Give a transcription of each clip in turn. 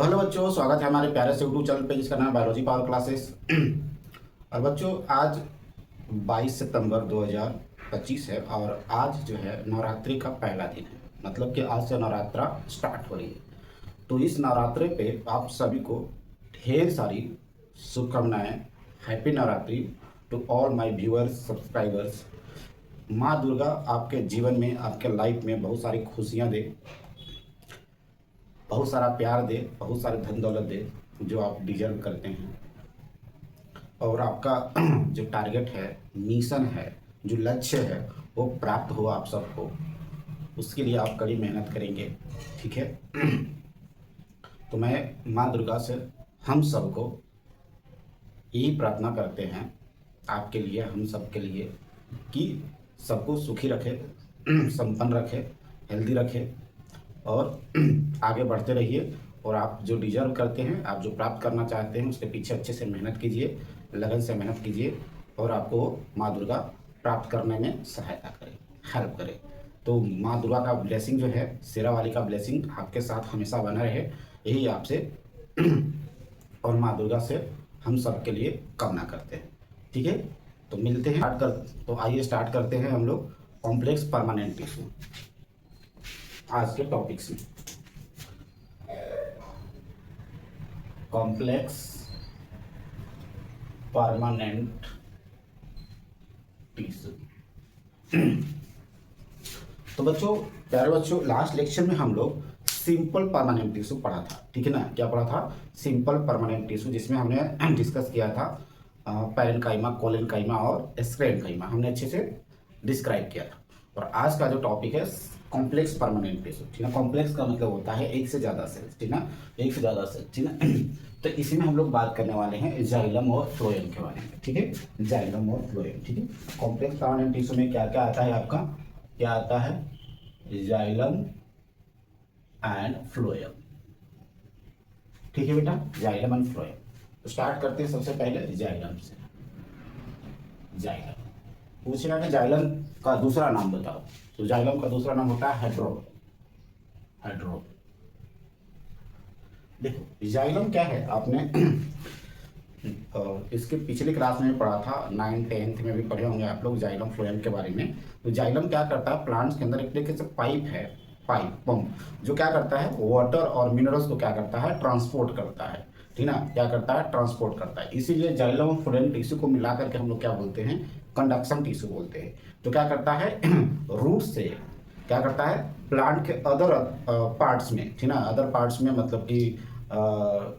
तो हेलो बच्चों, स्वागत है हमारे प्यारे से यूट्यूब चैनल पे जिसका नाम है बायोलॉजी पावर क्लासेस। और बच्चों, आज 22 सितंबर 2025 है और आज जो है नवरात्रि का पहला दिन है। मतलब कि आज से नवरात्रा स्टार्ट हो रही है। तो इस नवरात्रि पे आप सभी को ढेर सारी शुभकामनाएं। Happy Navratri to all my viewers, subscribers. माँ दुर्गा आपके जीवन में, आपके लाइफ में बहुत सारी खुशियाँ दे, बहुत सारा प्यार दे, बहुत सारे धन दौलत दे जो आप डिजर्व करते हैं। और आपका जो टारगेट है, मिशन है, जो लक्ष्य है, वो प्राप्त हो आप सबको। उसके लिए आप कड़ी मेहनत करेंगे, ठीक है। तो मैं माँ दुर्गा से हम सबको यही प्रार्थना करते हैं, आपके लिए, हम सब के लिए, कि सबको सुखी रखे, संपन्न रखे, हेल्दी रखे और आगे बढ़ते रहिए। और आप जो डिजर्व करते हैं, आप जो प्राप्त करना चाहते हैं, उसके पीछे अच्छे से मेहनत कीजिए, लगन से मेहनत कीजिए और आपको माँ दुर्गा प्राप्त करने में सहायता करे, हेल्प करे। तो माँ दुर्गा का ब्लेसिंग जो है, शेरा वाली का ब्लेसिंग आपके साथ हमेशा बना रहे, यही आपसे और माँ दुर्गा से हम सब के लिए कामना करते हैं, ठीक है। तो मिलते हैं, तो आइए स्टार्ट करते हैं हम लोग कॉम्प्लेक्स परमानेंट टिश्यू आज के टॉपिक्स में। Complex permanent tissue. तो बच्चों, प्यारे बच्चों, लास्ट लेक्चर में हम लोग सिंपल परमानेंट टिश्यू पढ़ा था, ठीक है ना। क्या पढ़ा था? सिंपल परमानेंट टिश्यू, जिसमें हमने डिस्कस किया था पैरेन्काइमा, कोलेनकाइमा और स्क्लेरेन्काइमा, हमने अच्छे से डिस्क्राइब किया था। और आज का जो टॉपिक है कॉम्प्लेक्स परमानेंट टिश्यू, ठीक है। कॉम्प्लेक्स का मतलब होता है एक से ज़्यादा सेल्स, ठीक ना, एक से ज़्यादा सेल्स, ठीक ना। तो इसी में हम लोग बात करने वाले हैं जाइलम और फ्लोएम के बारे में, ठीक है। जाइलम और फ्लोएम, ठीक है। कॉम्प्लेक्स परमानेंट टिश्यू में क्या क्या आता है आपका? क्या आता है? जाइलम एंड फ्लोएम, ठीक है बेटा, जाइलम एंड फ्लोएम। तो स्टार्ट करते हैं सबसे पहले जाइलम से। जाइलम पूछना है, जाइलम का दूसरा नाम बताओ। तो जाइलम का दूसरा नाम होता है हेड्रोन। हेड्रोन, देखो जाइलम क्या है, आपने इसके पिछले क्लास में पढ़ा था, 9th 10th में भी पढ़े होंगे आप लोग जाइलम फ्लोएम के बारे में। तो जाइलम क्या करता है, प्लांट्स के अंदर एक तरीके से पाइप है, पाइप पंप, जो क्या करता है, वाटर और मिनरल्स को क्या करता है, ट्रांसपोर्ट करता है, ठीक ना। क्या करता है? ट्रांसपोर्ट करता है। इसीलिए जाइलम और फ्लोएम टिश्यू को मिला करके हम लोग क्या बोलते हैं? कंडक्शन टिश्यू बोलते हैं। तो क्या करता है, रूट से क्या करता है, प्लांट के अदर पार्ट्स में, ठीक ना, अदर पार्ट्स में, मतलब कि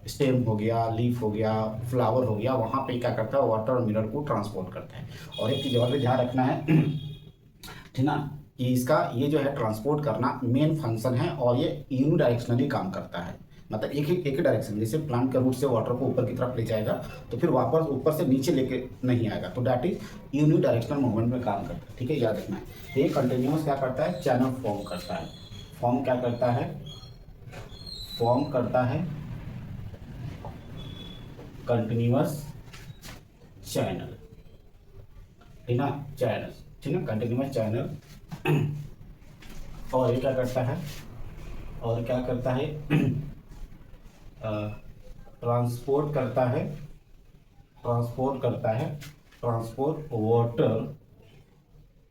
स्टेम हो गया, लीफ हो गया, फ्लावर हो गया, वहाँ पे क्या करता है, वाटर और मिनरल को ट्रांसपोर्ट करता है। और एक चीज़ और भी ध्यान रखना है, ठीक ना, कि इसका ये जो है ट्रांसपोर्ट करना मेन फंक्शन है और ये यूनिडायरेक्शनली काम करता है। मतलब एक ही डायरेक्शन, जैसे प्लांट के रूट से वाटर को ऊपर की तरफ ले जाएगा तो फिर वापस ऊपर से नीचे लेके नहीं आएगा, तो डैट इज यूनिडायरेक्शनल मूवमेंट में काम करता है, ठीक है, याद रखना है। तो ये कंटिन्यूस क्या करता है, चैनल फॉर्म करता है। फॉर्म क्या करता है? फॉर्म करता है कंटिन्यूअस चैनल, ठीक ना, चैनल, ठीक ना, कंटिन्यूअस चैनल। और ये क्या करता है, और क्या करता है, ट्रांसपोर्ट करता है, ट्रांसपोर्ट करता है, transport water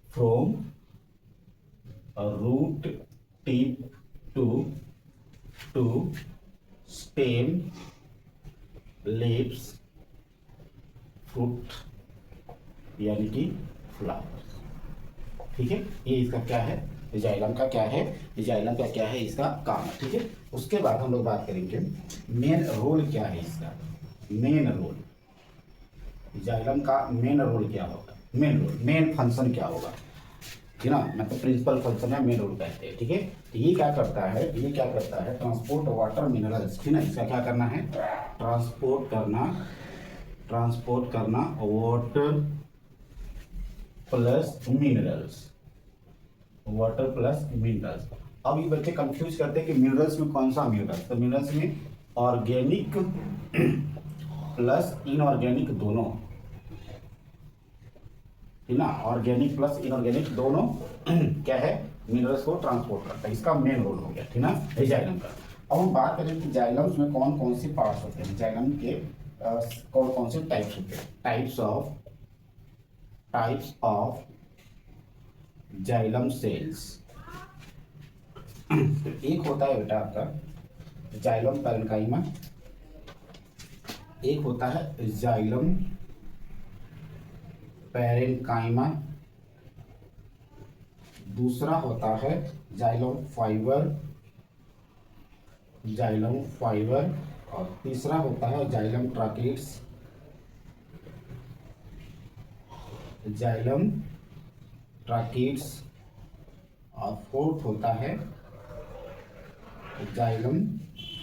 from root tip to stem, leaves, fruit यानी कि फ्लावर्स, ठीक है। ये इसका क्या है, जाइलम का क्या है, जाइलम का क्या है, इसका काम है, ठीक है। उसके बाद हम लोग बात करेंगे मेन रोल क्या है इसका। मेन रोल, जाइलम का मेन रोल क्या होगा, मेन रोल, मेन फंक्शन क्या होगा, ठीक ना, मतलब प्रिंसिपल फंक्शन है, मेन रोल कहते हैं, ठीक है। तो ये क्या करता है, ये क्या करता है, ट्रांसपोर्ट वाटर मिनरल्स, ठीक ना, इसका क्या करना है, ट्रांसपोर्ट करना, ट्रांसपोर्ट करना water plus minerals, water plus minerals. अब ये बच्चे कंफ्यूज करते हैं कि मिनरल्स में कौन सा मिनरल्स, तो मिनरल्स में ऑर्गेनिक प्लस इनऑर्गेनिक दोनों, ठीक ना, ऑर्गेनिक प्लस इनऑर्गेनिक दोनों क्या है, मिनरल्स को ट्रांसपोर्ट करता है। इसका मेन रोल हो गया, ठीक ना, जाइलम का। अब हम बात करें कि जाइलम्स में कौन कौन से पार्ट्स होते हैं, जाइलम के कौन कौन से टाइप्स होते हैं, टाइप्स ऑफ जाइलम सेल्स। तो एक होता है बेटा आपका जाइलम पैरेन्काइमा, एक होता है जाइलम पैरेन्काइमा, दूसरा होता है जाइलम फाइबर, और तीसरा होता है जाइलम ट्राकिड्स, और फोर्थ होता है जाइलम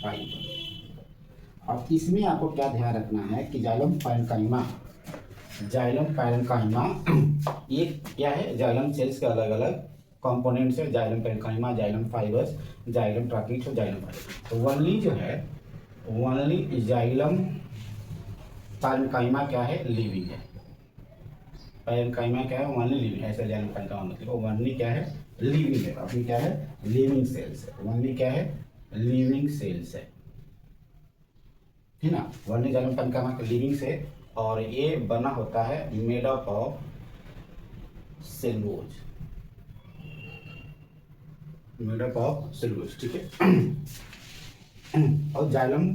फाइबर। अब इसमें आपको क्या ध्यान रखना है कि जाइलम पैरेन्काइमा ये क्या है, जाइलम सेल्स के अलग अलग कंपोनेंट्स है, xylem parenchyma, xylem fibres, xylem tracheids और जाइलम फाइबर। तो ओनली जो है ओनली जाइलम पैरेन्काइमा क्या है, लिविंग है। पैरेन्काइमा क्या है, ओनली लिविंग, ऐसे जाइलम पैरेन्काइमा मतलब ओनली क्या है, लिविंग है। अपनी क्या है, लिविंग सेल्स है, ओनली क्या है, लिविंग सेल्स है, ठीक ना। ओनली जाइलम पैरेन्काइमा का लिविंग से, और ये बना होता है मेड अप ऑफ सेलुलोज, ठीक है। और जाइलम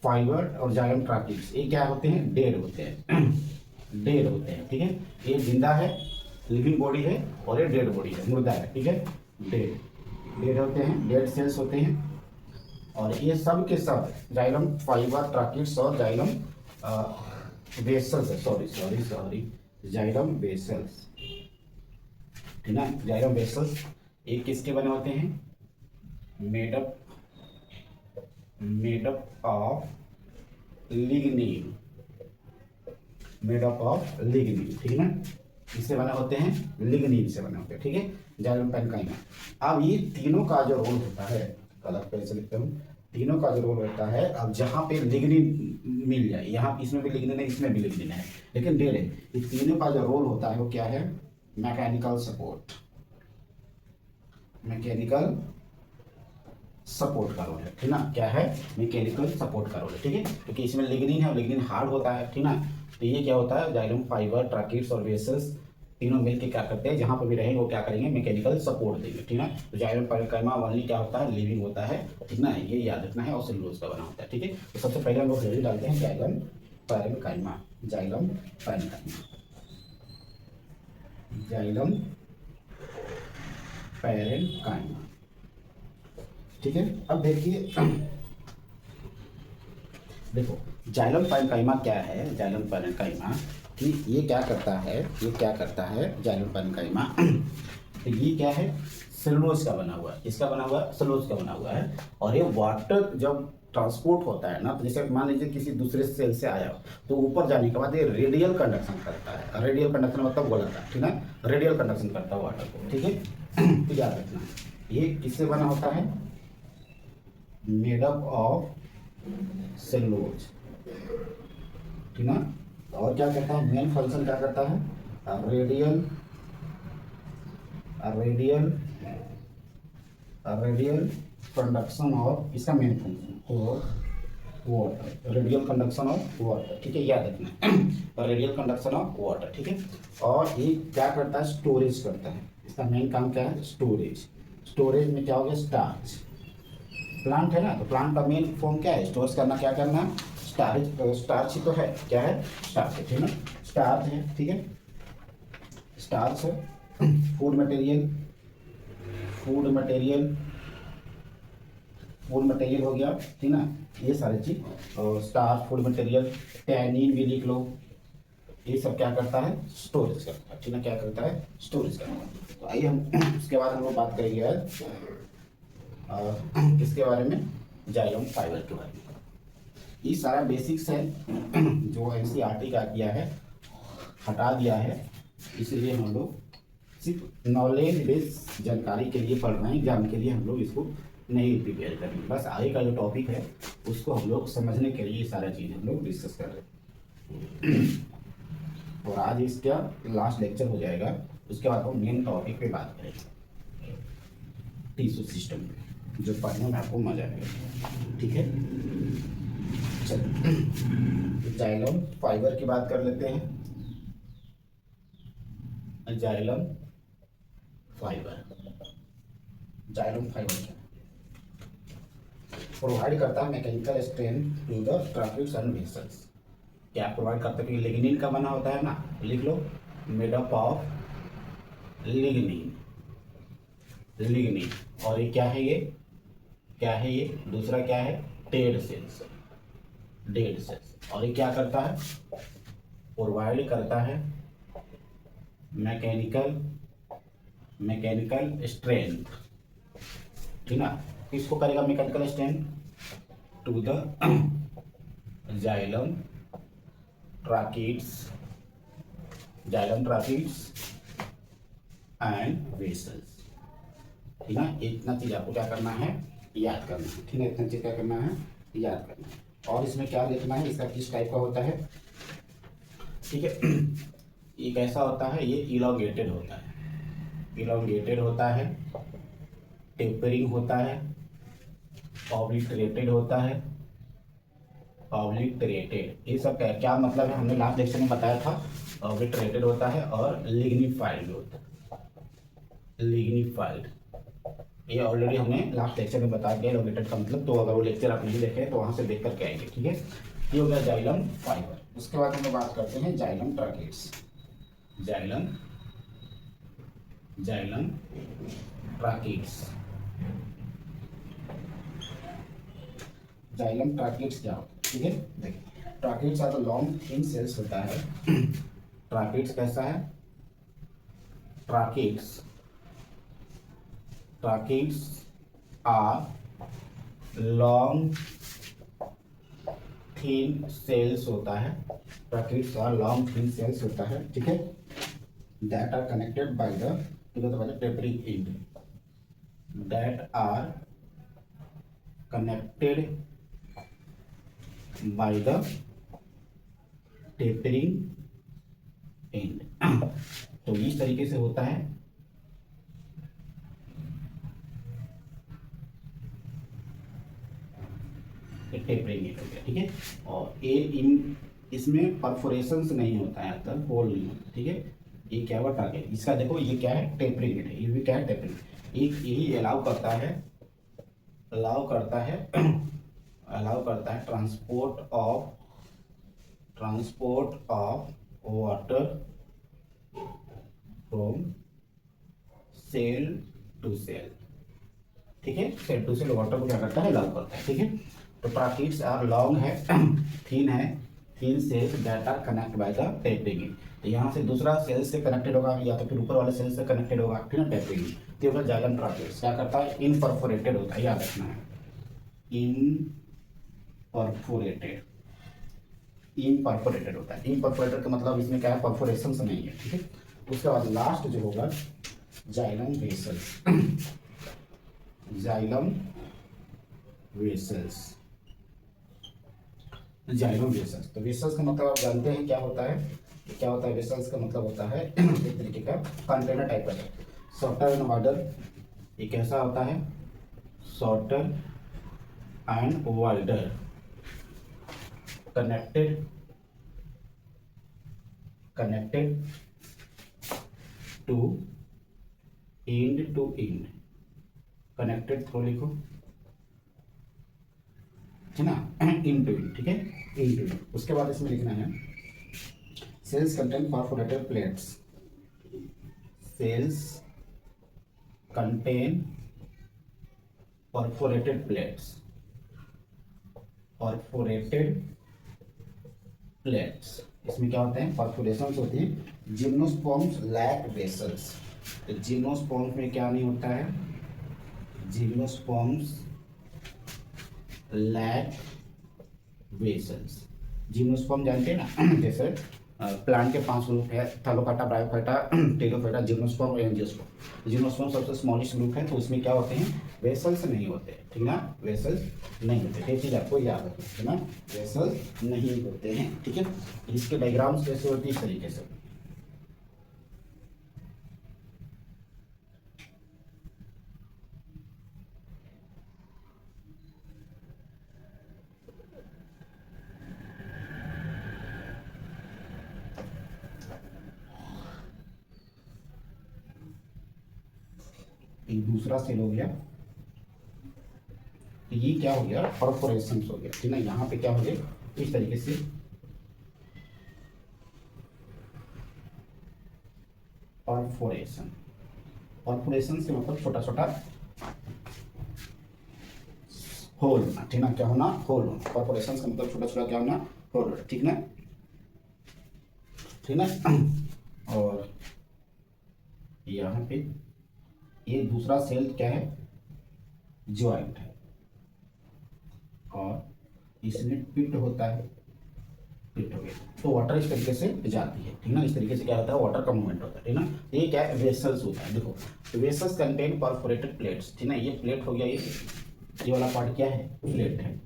फाइबर और जाइलम ट्राकिड्स ये क्या होते हैं, डेड होते हैं, ठीक है। ये जिंदा है, लिविंग बॉडी है, और ये डेड बॉडी है, मुर्दा है, ठीक है। डेड होते हैं, डेड सेल्स होते हैं, और ये सब के सब जाइलम फाइबर, ट्राकिड्स और जाइलम वेसल्स है, सॉरी जाइलम वेसल्स, ठीक ना। जाइलम वेसल्स एक किसके बने होते हैं, मेड अप ऑफ लिग्निन, ठीक है ना। इससे बने होते हैं, लिग्निन से बने होते हैं, ठीक है, जाइलम पैरेन्काइमा। अब ये तीनों का जो रोल होता है, गलत पेज से लिखता हूँ, तीनों का जो रोल होता है, अब जहाँ पे लिग्निन मिल जाए, यहाँ इसमें भी लिग्निन है, इसमें भी लिग्निन है, लेकिन डेड है, ये तीनों का जो रोल होता है वो क्या है, मैकेनिकल सपोर्ट का रोल है, ठीक ना। क्या है, मैकेनिकल सपोर्ट का रोल है, ठीक है, क्योंकि इसमें लिग्निन है और लिग्निन हार्ड होता है, ठीक ना। तो ये क्या होता है, जाइलम फाइबर, ट्राकिड्स और वेसल्स तीनों मिलकर क्या करते हैं, जहां पर भी रहेंगे वो क्या करेंगे, मैकेनिकल सपोर्ट देंगे, ठीक ना। तो जाइलम पैरेन्काइमा ओनली क्या होता है, लिविंग होता है, ठीक ना, ये याद रखना है, और सेलुलोज का बना होता है, ठीक है। तो सबसे पहले हम लोग हेडिंग डालते हैं जाइलम पैरेन्काइमा, ठीक है। अब देखिए, देखो जाइलम पैरेन्काइमा क्या है, जाइलम पैरेन्काइमा कि ये क्या करता है, जाइलम पैरेन्काइमा तो ये क्या है, सेलुलोज का बना हुआ है, इसका बना हुआ है, सेलुलोज का बना हुआ है। और ये वाटर जब ट्रांसपोर्ट होता है ना, तो जैसे मान लीजिए किसी दूसरे सेल से आया तो ऊपर जाने के बाद ये रेडियल कंडक्शन करता है, रेडियल कंडक्शन मतलब बोला था, ठीक ना, रेडियल कंडक्शन करता है वाटर को, ठीक है। तो याद रखना ये किससे बना होता है, मेड अप ऑफ सेलुलोज, ठीक ना। और क्या करता है, मेन फंक्शन क्या करता है, रेडियल कंडक्शन ऑफ, इसका main function water, radial conduction of water, ठीक है, याद रखना रेडियल कंडक्शन ऑफ वाटर, ठीक है। और ये क्या करता है, स्टोरेज करता है, इसका मेन काम क्या है, स्टोरेज में क्या हो गया, स्टार्च, प्लांट है ना, तो प्लांट का मेन फॉर्म क्या है, स्टोर करना, क्या करना, स्टार्च ही तो है, क्या है, स्टार्च है, ठीक है ना, स्टार्च है, ठीक है, स्टार्च है, फूड मटेरियल हो गया, ठीक ना, ये सारी चीज, और स्टार्च, फूड मटेरियल, टैनिन भी लिख लो, ये सब क्या करता है, स्टोरेज करता है, ठीक ना, क्या करता है, स्टोरेज करता है। तो आइए हम उसके बाद हम लोग बात करेंगे किसके बारे में, जाइलम फाइबर के बारे में। ये सारा बेसिक्स है जो एनसीईआरटी का किया है, हटा दिया है, इसलिए हम लोग सिर्फ नॉलेज बेस्ड जानकारी के लिए पढ़ रहे हैं, एग्जाम के लिए हम लोग इसको नहीं प्रिपेयर करेंगे, बस आगे का जो टॉपिक है उसको हम लोग समझने के लिए सारा चीज़ हम लोग डिस्कस कर रहे हैं। और आज इसका लास्ट लेक्चर हो जाएगा, उसके बाद हम मेन टॉपिक पे बात करेंगे, टिश्यू सिस्टम पे। जो पढ़ने में आपको मजा आएगा। ठीक है, चलिए जाइलम फाइबर की बात कर लेते हैं। जाइलम फाइबर, जाइलम फाइबर क्या प्रोवाइड करता है? Mechanical strength to the tracheids and vessels. क्या प्रोवाइड करता है? कि लिग्निन का बना होता है ना, लिख लो, made up of lignin, lignin. और ये क्या है? ये क्या है? ये दूसरा क्या है? Dead cells, dead cells. और ये क्या करता है? प्रोवाइड करता है मैकेनिकल, मैकेनिकल स्ट्रेंथ, ठीक ना। किसको करेगा mechanical strength? To the xylem tracheids, xylem tracheids and vessels, ठीक है। इतना चीज आपको क्या करना है? याद करना है, ठीक है। इतना चीज क्या करना है? याद करना है। और इसमें क्या लिखना है? इसका किस टाइप का होता है, ठीक है। ये कैसा होता है? ये इलॉन्गेटेड होता है, इलॉन्गेटेड होता है, टेपरिंग होता है, ऑब्लिटरेटेड होता है, ऑब्लिटरेटेड। ये सब क्या मतलब है? हमने लास्ट लेक्चर में बताया था। ऑब्लिटरेटेड होता है और लिग्निफाइड होता है, लिग्निफाइड। ये ऑलरेडी हमने लास्ट लेक्चर में बता दिया इलॉन्गेटेड का मतलब। तो अगर वो लेक्चर आप नहीं देखे तो वहां से देख करके आएंगे, ठीक है। ये हो गया जाइलम फाइबर। उसके बाद हम बात करते हैं xylem tracheids, xylem, xylem tracheids. Xylem tracheids क्या होता है? ठीक है, देखिए, tracheids are the long thin cells होता है। ट्रैकिड्स कैसा है? Tracheids, tracheids are long thin cells होता है। Tracheids are long thin cells होता है, ठीक है। That are connected by the tapering end, that are connected by the tapering end। तो इस तरीके से होता है। टेपरिंग एंड हो गया, ठीक है। और ये इन इसमें परफोरेशंस नहीं होता है, मतलब होल नहीं होता, ठीक है। ये क्या हुआ? टारगेट। इसका देखो, ये क्या है? टेपरिंग एंड है। ये भी क्या है? टेपरिंग। एक यही अलाउ करता है, अलाउ करता है अलाउ करता है transport of water from cell to cell, ठीक है। सेल टू सेल वाटर को क्या करता है? अलाउ करता है, ठीक है। तो ट्रैकिड्स आर लॉन्ग है, थिन है, thin cells that are connect by the tapering. तो यहाँ से दूसरा सेल से कनेक्टेड होगा या तो फिर ऊपर वाले सेल से कनेक्टेड होगा, ठीक है, टेपरिंग। तो होगा जाइलम ट्रैकिड्स। क्या करता है? इनपरफोरेटेड होता है, याद रखना है, इनपरफोरेटेड, इनपरफोरेटेड होता है। इनपरफोरेटेड का मतलब इसमें क्या है? परफोरेशन से नहीं है, ठीक है। उसके बाद लास्ट जो होगा xylem vessels, xylem vessels, xylem vessels. तो वेसल्स का मतलब आप जानते हैं क्या होता है? क्या होता है वेसल्स का मतलब? होता है एक तरीके का कंटेनर टाइप का, शॉर्टर एंड वाइडर। ये कैसा होता है? Shorter and wider, connected, connected to end to end, connected through लिखो, ठीक ना, इन टू इन, ठीक है, इन टू इन। उसके बाद इसमें लिखना है cells contain perforated plates, cells contain perforated plates, perforated plates. इसमें क्या होते हैं? परफोरेशंस होती है। Gymnosperms lack vessels. तो जिम्नोस्पर्म्स में क्या नहीं होता है? Gymnosperms lack vessels. जिम्नोस्पर्म जानते हैं ना, जैसे प्लांट के 5 ग्रुप है, थैलोफाइटा, ब्रायोफाइटा, टेलोफाइटा, जिम्नोस्पर्म और एंजियोस्पर्म। जिम्नोस्पर्म सबसे स्मॉलेस्ट ग्रुप है, तो उसमें क्या होते हैं? वेसल्स नहीं होते, ठीक ना, वेसल्स नहीं होते। ये चीज आपको याद रखना है ना, वेसल्स नहीं होते हैं, ठीक है। इसके डायग्राम्स कैसे होती है? इस तरीके से। एक दूसरा सेल हो गया, तो ये क्या हो गया, परफोरेशन हो गया, ठीक है। यहाँ पे क्या हो गया, इस तरीके से परफोरेशन, परफोरेशन से मतलब छोटा छोटा होल होना, ठीक ना, क्या होना, होल होना। परफोरेशन का मतलब छोटा छोटा क्या होना, होल होना, ठीक ना, ठीक ना। और यहाँ पे ये दूसरा सेल क्या है, ज्वाइंट है, और इसमें पिट होता है, पिट हो गया, तो वाटर इस तरीके से जाती है, ठीक ना, इस तरीके से क्या होता है, वाटर का मूवमेंट होता है, ठीक ना। ये क्या है, वेसल्स होता है, देखो वेसल्स कंटेन परफोरेटेड प्लेट्स, ठीक ना, ये प्लेट हो गया, ये वाला पार्ट क्या है, प्लेट है,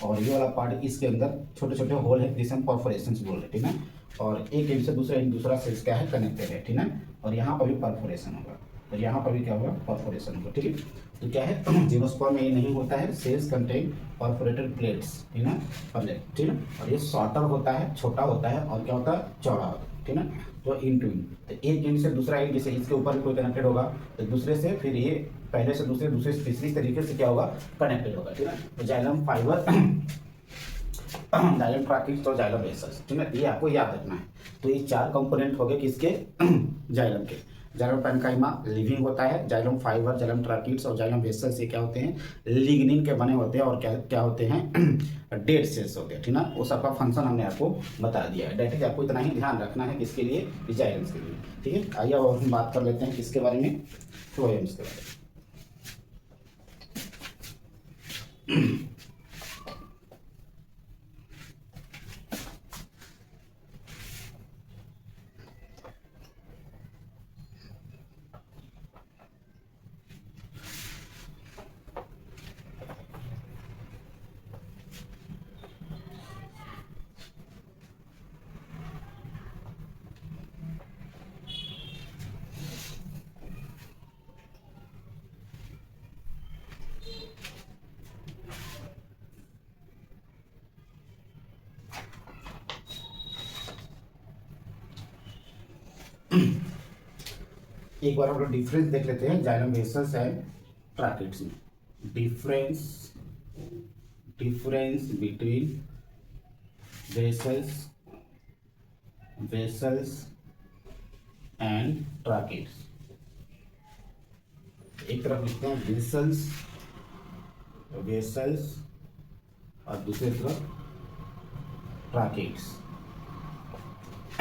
और ये वाला पार्ट इसके अंदर छोटे छोटे होल है जिसे हम परफोरेशन बोल रहे हैं, ठीक है। और एक एंड से दूसरा सेल्स क्या है, कनेक्टेड है, ठीक है। और यहाँ पर भी परफोरेशन होगा, और यहाँ पर भी क्या होगा, परफोरेशन होगा, ठीक है। तो क्या है, जिम्नोस्पर्म में ये नहीं होता है, सेल्स कंटेन परफोरेटेड प्लेट्स, ठीक है, प्लेट, ठीक है। और ये शॉर्टर होता है, छोटा होता है, और क्या होता है, चौड़ा होता है, ठीक है। तो इन टू इन, तो एक एंड से दूसरा एंड, जैसे इसके ऊपर भी कोई कनेक्टेड होगा तो दूसरे से फिर ये पहले से दूसरे, दूसरे से तीसरी तरीके से क्या होगा, कनेक्टेड होगा, ठीक है। तो जाइलम फाइबर, जाइलम ट्रैकिक्स और जाइलम वेसल्स, ठीक है, ये आपको याद रखना है। तो ये चार कंपोनेंट हो गए किसके, जाइलम के। जाइलम पैरेन्काइमा लिविंग होता है, जाइलम फाइबर, जाइलम ट्रैकिक्स और जाइलम वेसल्स ये क्या होते हैं, लिग्निन के बने होते हैं, और क्या क्या होते हैं, डेड सेल्स होते हैं, ठीक ना। वो सबका फंक्शन हमने आपको बता दिया है, डेट आपको इतना ही ध्यान रखना है, किसके लिए, जाइलम्स के लिए, ठीक है। आइए अब हम बात कर लेते हैं किसके बारे में, फ्लोएम्स के बारे में। एक बार हम लोग डिफरेंस देख लेते हैं जाइलम वेसल्स एंड ट्रैकिट्स में। Difference, difference between vessels, vessels and tracheids. एक तरफ लिखते हैं वेसल्स, वेसल्स, और दूसरी तरफ ट्रैकिट्स।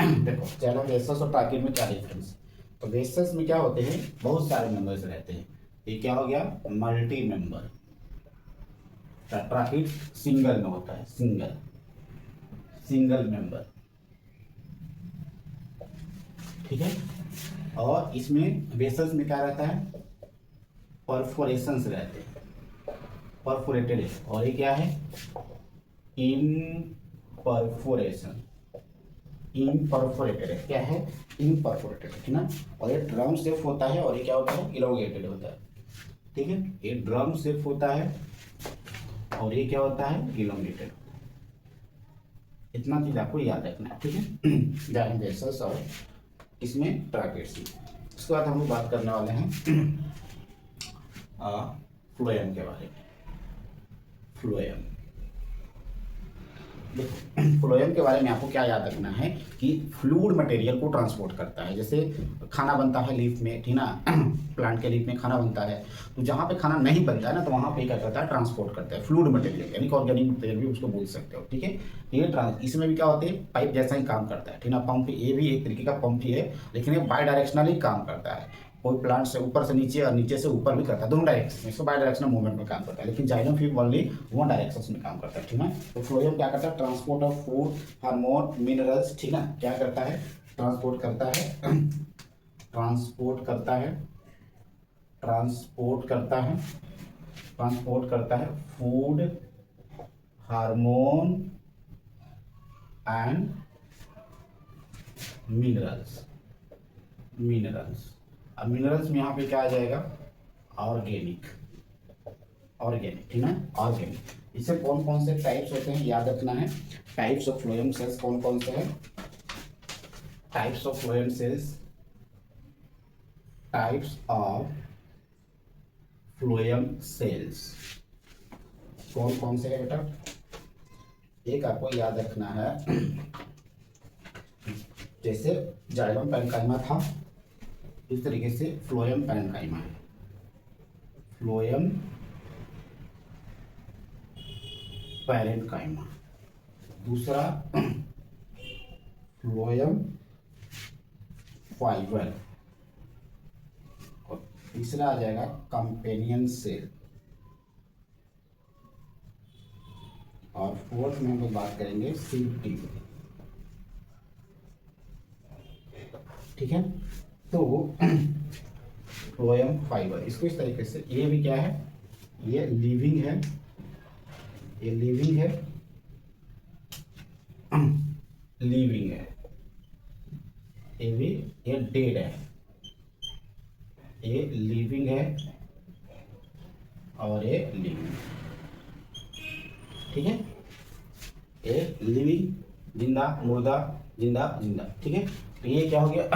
देखो जाइलम वेसल्स और ट्रैकिट में क्या डिफरेंस, तो वेसल्स में क्या होते हैं, बहुत सारे मेंबर्स रहते हैं, ये क्या हो गया, मल्टी मेंबर। ट्रैकिट सिंगल में होता है, सिंगल, सिंगल मेंबर, ठीक है। और इसमें वेसल्स में क्या रहता है, परफोरेशंस रहते हैं, परफोरेटेड है, और ये क्या है, इम्परफोरेशन, इम्परफोरेटेड है, क्या है, इम्परफोरेटेड, ठीक ना। और ये ड्रम शेप होता है, और ये क्या होता है, इलोंगेटेड होता है, ठीक है। ये ड्रम शेप होता है, और ये क्या होता है, इलोंगेटेड। इतना चीज आपको याद रखना है, ठीक है। जाइलम वेसल्स और इसमें ट्रैकिट्स। उसके बाद हम लोग बात करने वाले हैं फ्लोएम के बारे में। फ्लोएम, फ्लोएम के बारे में आपको क्या याद रखना है कि फ्लूइड मटेरियल को ट्रांसपोर्ट करता है। जैसे खाना बनता है लीफ में, ठीक ना, प्लांट के लीफ में खाना बनता है, तो जहाँ पे खाना नहीं बनता है ना, तो वहाँ पे क्या करता है, ट्रांसपोर्ट करता है फ्लूइड मटेरियल, यानी कि ऑर्गेनिक मटेरियल भी उसको बोल सकते हो, ठीक है। ये इसमें भी क्या होते हैं, पाइप जैसा ही काम करता है, ठीक ना। पंप, ये भी एक तरीके का पंप ही है, लेकिन ये बाई डायरेक्शनली काम करता है। कोई प्लांट से ऊपर से नीचे और नीचे से ऊपर भी करता है, दोनों डायरेक्शन में, इसको बाई डायरेक्शनल मूवमेंट में काम करता है, लेकिन जाइलम फिर ओनली वन डायरेक्शन में काम करता है, ठीक है। तो फ्लोएम क्या करता है, transport of food, hormone, minerals, ठीक है, क्या करता है, ट्रांसपोर्ट करता है, ट्रांसपोर्ट करता है, ट्रांसपोर्ट करता है, ट्रांसपोर्ट करता है food, hormone and minerals, minerals. अब मिनरल्स में यहाँ पे क्या आ जाएगा, ऑर्गेनिक, ऑर्गेनिक, ठीक है, ऑर्गेनिक। इससे कौन कौन से टाइप्स होते हैं याद रखना है, टाइप्स ऑफ फ्लोएम सेल्स कौन कौन से हैं, types of phloem cells, types of phloem cells कौन कौन से है बेटा? एक आपको याद रखना है, जैसे जाइलम पैरेन्काइमा था, इस तरीके से फ्लोएम पैरेन्काइमा है। फ्लोएम पैरेन्काइमा, दूसरा फ्लोएम फाइबर, और तीसरा आ जाएगा कंपेनियन सेल, और फोर्थ में हम लोग बात करेंगे सीड टिप। ठीक है, तो फ्लोएम फाइबर इसको इस तरीके से, ये भी क्या है, ये लिविंग है, ये लिविंग है, लिविंग है, ये भी, ये डेड है, ये लिविंग है और ये लिविंग, ठीक है, ये लिविंग जिंदा, मुर्दा, जिंदा जिंदा, ठीक है। तो ये क्या हो गया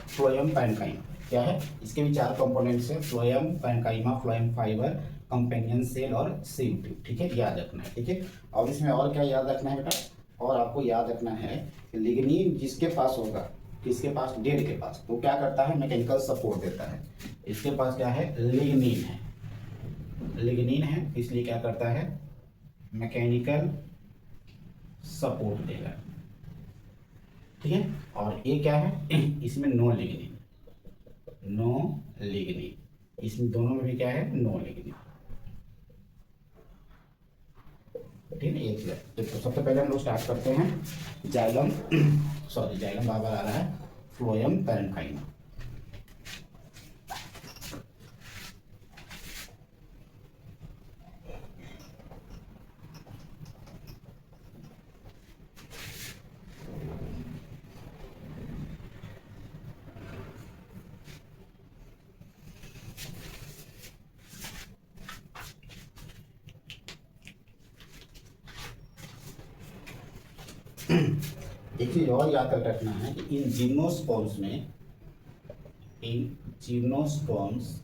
फ्लोएम पैरेन्काइमा, क्या है, इसके भी 4 कंपोनेंट्स है, phloem parenchyma, phloem fibre, companion cell और सीड टिप, ठीक है, याद रखना है, ठीक है। और इसमें और क्या याद रखना है बेटा, और आपको याद रखना है लिग्निन जिसके पास होगा, किसके पास, डेड के पास, वो क्या करता है, मैकेनिकल सपोर्ट देता है। इसके पास क्या है, लिग्निन है, लिग्निन है, इसलिए क्या करता है, मैकेनिकल सपोर्ट देगा, ठीक है। और ये क्या है, इसमें नो लिग्निन, नो लिग्निन, इसमें दोनों में भी क्या है, नो लिग्निन, ठीक है। ये चीज है। तो सबसे पहले हम लोग स्टार्ट करते हैं जाइलम सॉरी जाइलम बार बार आ रहा है, फ्लोएम पैरेन्काइमा। एक चीज और याद कर रखना है कि इन जिम्नोस्पर्म्स में, इन gymnosperms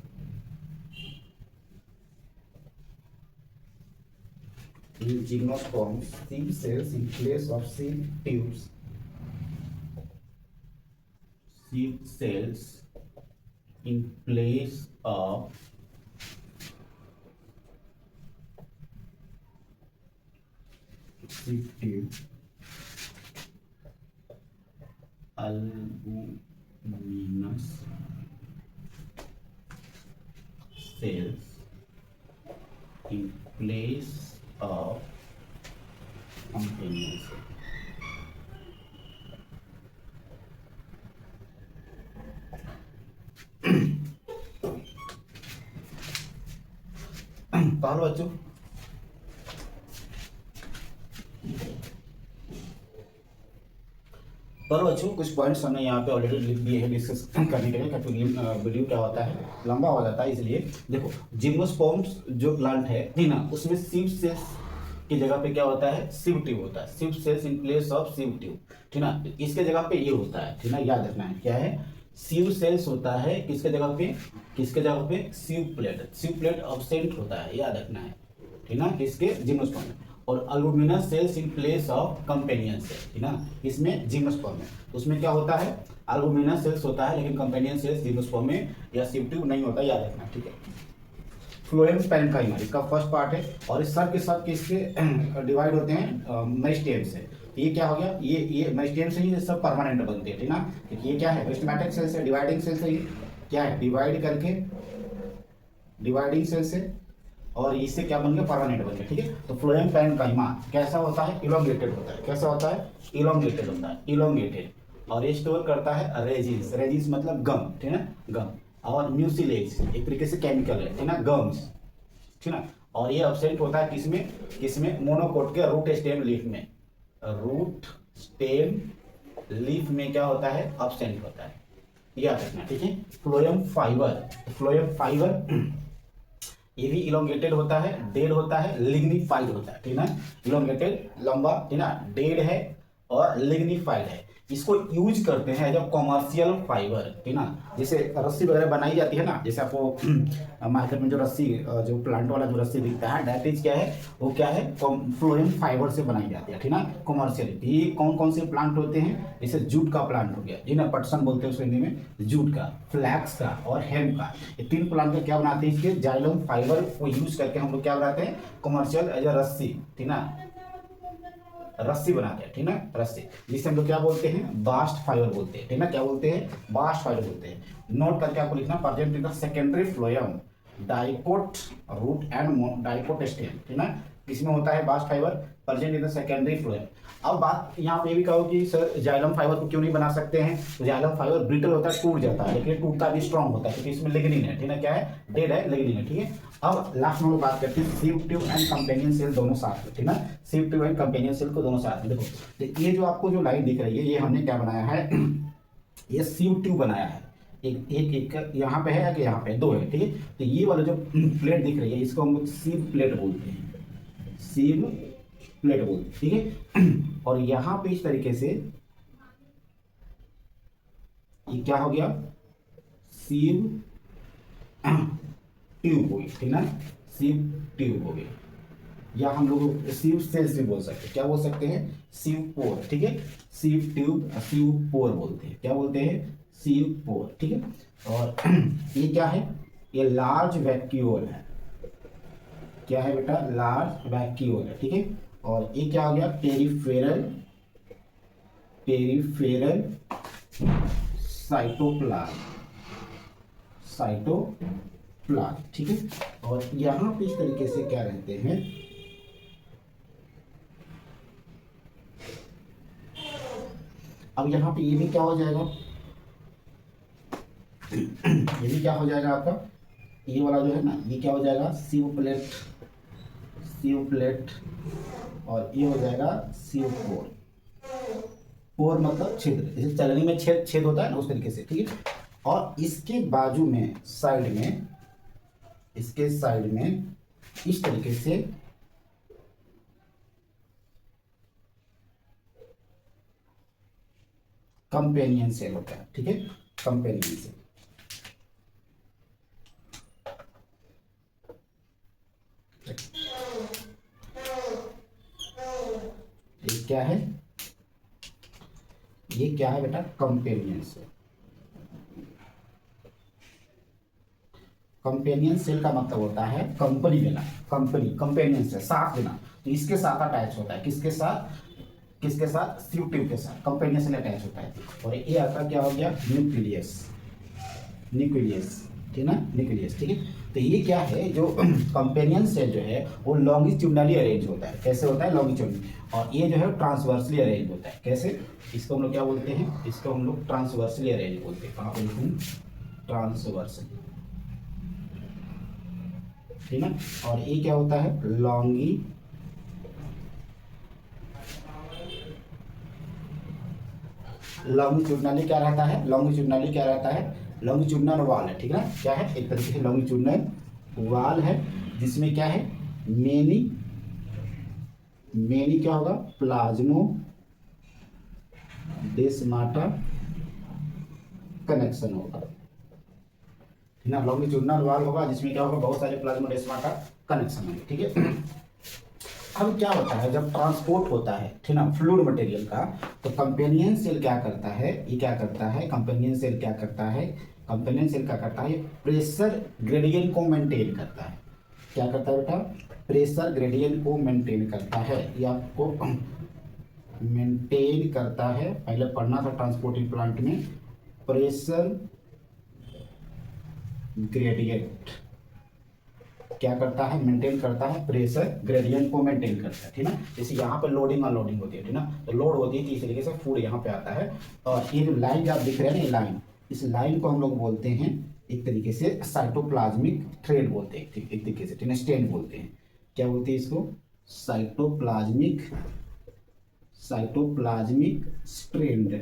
seed cells in place of seed tubes, seed cells in place of seed tube, albuminous cells in place of companion cell. पढ़ो बच्चों, पर बच्चों कुछ पॉइंट्स हमने यहाँ पे ऑलरेडी लिख दिए हैं डिस्कस करने के लिए, क्योंकि वीडियो क्या होता है, लंबा हो जाता है, इसलिए देखो जिम्नोस्पर्म्स जो प्लांट है ठीक ना, उसमें सीड सेल्स की जगह पे क्या होता है, सीड ट्यूब होता है, sieve cells in place of sieve tube, ठीक ना, इसके जगह पे ये होता है, ठीक ना, याद रखना है क्या है, सीड सेल्स होता है, किसके जगह पे, किसके जगह पे, सीड प्लेट अब्सेंट होता है, याद रखना है, ठीक ना, किसके, जिम्नोस्पर्म में। और albuminous cells in place of companion cell, ठीक ना, इसमें जिम्नोस्पर्म में, उसमें क्या होता है, अल्बुमिनस सेल्स होता है, लेकिन कंपेनियन सेल्स जिम्नोस्पर्म में या सीड ट्यूब नहीं होता, याद रखना, ठीक है। फ्लोएम पैरेन्काइमा इसका फर्स्ट पार्ट है, और इस सब के सब किसके डिवाइड होते हैं, मेरिस्टेम से। तो ये क्या हो गया, ये मेरिस्टेम से ही सब परमानेंट बनते हैं, ठीक ना, क्योंकि ये क्या है, मेरिस्टेमेटिक सेल से, डिवाइडिंग सेल से, क्या है, डिवाइड करके, डिवाइडिंग सेल से, और इससे क्या बन गया, परमानेंट बन गया, ठीक है। तो फ्लोएम पैरेन्काइमा कैसा होता है, इलोंगेटेड होता है, कैसा होता है, इलोंगेटेड होता है, इलोंगेटेड, और ये स्टोर करता है रेजिन्स, रेजिन्स मतलब गम, ठीक है ना, गम, और म्यूसिलेज एक तरीके से केमिकल है, ठीक ना, गम्स, ठीक ना, और ये एब्सेंट होता है किसमें, किसमें, मोनोकोट के रूट स्टेम लीफ में, रूट स्टेम लीफ में क्या होता है, एब्सेंट होता है, याद रखना, ठीक है। फ्लोएम फाइबर, फ्लोएम फाइबर ये भी इलोंगेटेड होता है, डेड होता है, लिग्निफाइड होता है, ठीक ना, इलोंगेटेड लंबा, ठीक ना, डेड है और लिग्निफाइड है। इसको यूज करते हैं एज अ कॉमर्शियल फाइबर, ठीक ना। जैसे रस्सी वगैरह बनाई जाती है ना, जैसे आपको मार्केट में जो रस्सी जो प्लांट वाला जो रस्सी दिखता है, दैट इज क्या है, वो क्या है, फ्लोएम फाइबर से बनाई जाती है, ठीक ना, कॉमर्शियल। ये कौन कौन से प्लांट होते हैं, जैसे जूट का प्लांट हो गया, जिन्हें पटसन बोलते हैं उस हिंदी में, जूट का, फ्लैक्स का और हेम्प का। ये तीन प्लांट का क्या बनाते हैं, इसके जाइलम फाइबर को यूज करके हम लोग क्या बनाते हैं, कॉमर्शियल एज अ रस्सी, ठीक ना, रस्सी बनाते हैं, ठीक ना, रस्सी, जिसे हम लोग क्या बोलते हैं, बास्ट फाइबर बोलते हैं, ठीक ना, क्या बोलते हैं, बास्ट फाइबर बोलते हैं। नोट करके आपको लिखना, present in the secondary phloem, dicot root and dicot stem, ठीक ना, किसमें होता है bast fibre, present in the secondary phloem. अब बात यहाँ पे भी कहो कि सर जाइलम फाइबर को क्यों नहीं बना सकते हैं, तो जाइलम फाइबर ब्रिटल होता है, टूट जाता है, लेकिन टूटता भी स्ट्रॉन्ग होता है, क्योंकि इसमें लिग्निन है, ठीक है, क्या है, डेड है, लिग्निन है, ठीक है। अब लास्ट में हम लोग बात करते हैं sieve tube and companion cell दोनों साथ में, ठीक ना, sieve tube and companion cell को दोनों साथ में। देखो तो ये जो आपको जो लाइन दिख रही है, ये हमने क्या बनाया है, ये सीव ट्यूब बनाया है, एक एक एक यहाँ पे है या कि यहाँ पे दो है, ठीक है। तो ये वाला जो प्लेट दिख रही है, इसको हम लोग सीव प्लेट बोलते हैं, सीव प्लेट बोलते हैं, ठीक है। और यहाँ पे इस तरीके से ये क्या हो गया, सीव ट्यूब हो गई, ठीक ना, सीव ट्यूब हो गई, या हम लोग सीव सेल्स भी बोल सकते हैं, क्या बोल सकते हैं, सीव पोर, ठीक है, सीव ट्यूब, सीव पोर बोलते हैं, क्या बोलते हैं, सीव पोर, ठीक है। और ये क्या है, ये लार्ज वैक्यूल है, क्या है बेटा, लार्ज वैक्यूल है, ठीक है। और ये क्या हो गया, पेरिफेरल, पेरिफेरल साइटोप्लाज्म, साइटोप्लाज्म, ठीक है। और यहां पे इस तरीके से क्या रहते हैं, अब यहां पे ये भी क्या हो जाएगा, ये भी क्या हो जाएगा आपका, ये वाला जो है ना, ये क्या हो जाएगा, सीव प्लेट, सीव प्लेट, और ये हो जाएगा सीव पोर, पोर मतलब छिद्र, जैसे चलनी में छेद छेद होता है ना, उस तरीके से, ठीक है। और इसके बाजू में, साइड में, इसके साइड में इस तरीके से कंपेनियन सेल होता है, ठीक है, कंपेनियन सेल। ये क्या है, ये क्या है बेटा, कंपेनियन सेल। कंपेनियन सेल का मतलब होता है कंपनी देना, कंपनी, कंपेनियन सेल, साथ देना, तो इसके साथ अटैच होता है, किसके साथ, किसके साथ, सीव ट्यूब के साथ कंपेनियन सेल अटैच होता है। और ये आपका क्या हो गया, न्यूक्लियस, न्यूक्लियस, ठीक ना, न्यूक्लियस, ठीक है। तो ये क्या है, जो कंपेनियन सेल जो है वो लॉन्गिट्यूडनली अरेंज होता है, कैसे होता है, लॉन्गिट्यूडनली, और ये जो है ट्रांसवर्सली अरेंज होता है, कैसे, इसको हम लोग क्या बोलते हैं, इसको हम लोग ट्रांसवर्सली अरेंज बोलते हैं, कहाँ पे लिखूं, ट्रांसवर्सली, ठीक ना। और ये क्या होता है, लॉन्गिट्यूडनली क्या रहता है, लॉन्गिट्यूडनली क्या रहता है, लॉन्गिट्यूडनल वाल है, ठीक है ना, क्या है, एक तरीके से लॉन्गिट्यूडनल वाल है, जिसमें क्या है, मेनी, मेनी क्या होगा, प्लाज्मो डेस्माटा कनेक्शन होगा, ठीक ना, लॉन्गिट्यूडनल वाल होगा, जिसमें क्या होगा, बहुत सारे प्लाज्मो डेस्माटा कनेक्शन होंगे, ठीक है। अब क्या होता है, जब ट्रांसपोर्ट होता है, ठीक ना, फ्लूइड मटेरियल का, तो कंपेनियन सेल क्या करता है, ये क्या करता है, कंपेनियन सेल क्या करता है, कंपेनियन सेल क्या करता है, प्रेशर ग्रेडियंट को मेंटेन करता है, क्या करता है बेटा, प्रेशर ग्रेडियंट को मेंटेन करता है, ये आपको मेंटेन करता है, पहले पढ़ना था ट्रांसपोर्टिंग प्लांट में, प्रेशर ग्रेडियंट क्या करता है, मेंटेन करता है, प्रेशर ग्रेडियंट को मेंटेन करता है, ठीक ना। जैसे यहाँ पे लोडिंग अनलोडिंग होती है, ठीक ना, तो लोड होती है तो इस तरीके से फूड यहाँ पे आता है, और ये जो लाइन आप दिख रहे हैं ना, ये लाइन, इस लाइन को हम लोग बोलते हैं एक तरीके से साइटोप्लाज्मिक थ्रेड बोलते हैं, एक तरीके से, ठीक है, स्टेन बोलते हैं, क्या बोलते हैं इसको, साइटोप्लाज्मिक, साइटोप्लाज्मिक स्ट्रेंड,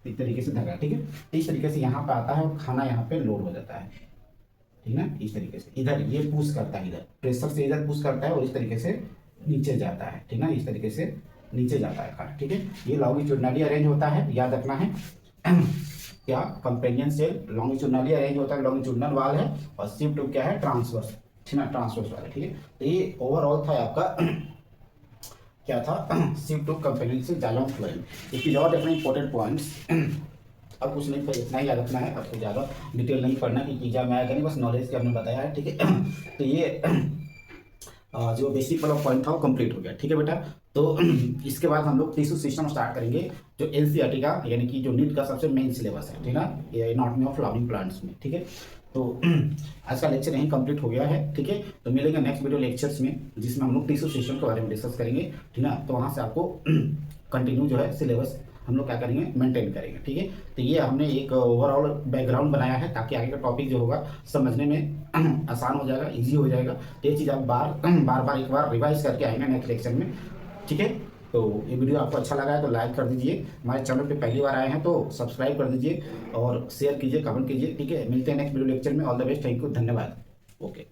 एक तरीके से धागा, ठीक है। इस तरीके से यहाँ पे आता है और खाना यहाँ पे लोड हो जाता है, ठीक ना, इस तरीके से, इधर ये पुश करता है, इधर प्रेशर से इधर पुश करता है और इस तरीके से नीचे जाता है, ठीक ना, इस तरीके से नीचे जाता है कार्ड, ठीक है। ये लॉन्गिट्यूडनली अरेंज होता है, याद रखना है। क्या कंपेनियन सेल लॉन्गिट्यूडनली अरेंज होता है, लॉन्गिट्यूडनल वाल है, और शिफ्ट क्या है ट्रांसवर्स, ठीक है, ट्रांसवर्स वाल है, ठीक है। तो ये ओवरऑल था आपका क्या था, shift to companion cell xylem phloem. इसकी और डिफरेंट इंपॉर्टेंट पॉइंट्स अब कुछ नहीं, इतना ही याद रखना है, आपको ज़्यादा डिटेल नहीं पढ़ना कि एग्जाम में आया करें, बस नॉलेज के हमने बताया है, ठीक है। तो ये जो बेसिक वाला पॉइंट था वो कंप्लीट हो गया, ठीक है बेटा। तो इसके बाद हम लोग टिश्यू सिस्टम स्टार्ट करेंगे, जो एनसीईआरटी का यानी कि जो नीट का सबसे मेन सिलेबस है, ठीक है ना, ये एनाटॉमी ऑफ फ्लावरिंग प्लांट्स में, ठीक है। तो आज का लेक्चर यहीं कंप्लीट हो गया है, ठीक है। तो मिलेंगे नेक्स्ट वीडियो लेक्चर्स में, जिसमें हम लोग टिश्यू सिस्टम के बारे में डिस्कस करेंगे, ठीक है ना। तो वहाँ से आपको कंटिन्यू जो है सिलेबस हम लोग क्या करेंगे, मेंटेन करेंगे, ठीक है। तो ये हमने एक ओवरऑल बैकग्राउंड बनाया है, ताकि आगे का टॉपिक जो होगा समझने में आसान हो जाएगा, इजी हो जाएगा। तो ये चीज़ आप बार एक बार रिवाइज करके आएंगे नेक्स्ट लेक्चर में, ठीक है। तो ये वीडियो आपको अच्छा लगा है तो लाइक कर दीजिए, हमारे चैनल पे पहली बार आए हैं तो सब्सक्राइब कर दीजिए, और शेयर कीजिए, कमेंट कीजिए, ठीक है। मिलते हैं नेक्स्ट वीडियो लेक्चर में। All the best, thank you, धन्यवाद, ओके।